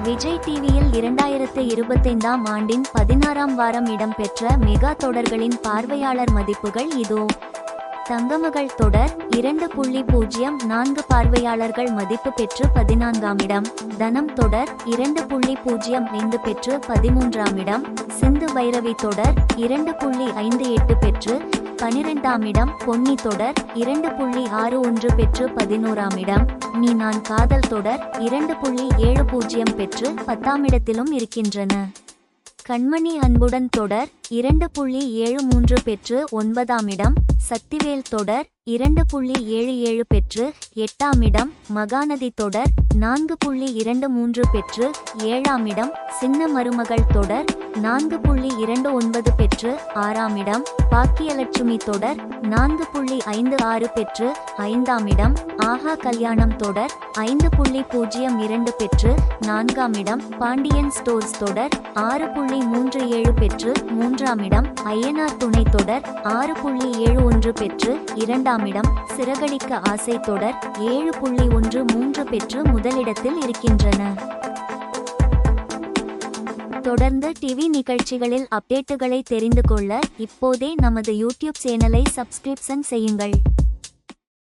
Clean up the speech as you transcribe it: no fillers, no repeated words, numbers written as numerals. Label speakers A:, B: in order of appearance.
A: விஜய் டிவியில் 2025ஆம் ஆண்டின் 16ஆம் வாரம் இடம்பெற்ற மெகா தொடர்களின் பார்வையாளர் மதிப்புகள் இதோ. தங்கமகள் தொடர் 2.04 பார்வையாளர்கள் மதிப்பு பெற்று 14ஆம் இடம். தனம் தொடர் 2.05 பெற்று 13ஆம் இடம். சிந்து பைரவி தொடர் 2.58 பெற்று 12ஆம் இடம். பொன்னி தொடர் 2.61 பெற்று 11ஆம் இடம். நீ நான் காதல் தொடர் 2.70 பெற்று 10ஆம் இடத்திலும் இருக்கின்றன. கண்மணி அன்புடன் தொடர் 2.73 பெற்று 9ஆம் இடம். சக்திவேல் தொடர் 2.77 பெற்று 8ஆம் இடம். மகாநதி தொடர் 4.23 பெற்று 7ஆம் இடம். சின்ன மருமகள் தொடர் 4.29 பெற்று 6ஆம் இடம். பாக்கியலட்சுமி தொடர் 4.56 பெற்று 5ஆம் இடம். ஆஹா கல்யாணம் தொடர் 5.02 பெற்று 4ஆம் இடம். பாண்டியன் ஸ்டோர்ஸ் தொடர் 6.37 பெற்று 3ஆம் இடம். ஐயனார் துணை தொடர் 6.71 பெற்று 2ஆம் இடம். சிறகடிக்க ஆசை தொடர் 7.13 பெற்று முதலிடத்தில் இருக்கின்றன. தொடர்ந்து டிவி நிகழ்ச்சிகளில் அப்டேட்டுகளை தெரிந்து கொள்ள இப்போதே நமது யூடியூப் சேனலை சப்ஸ்கிரிப்ஷன் செய்யுங்கள்.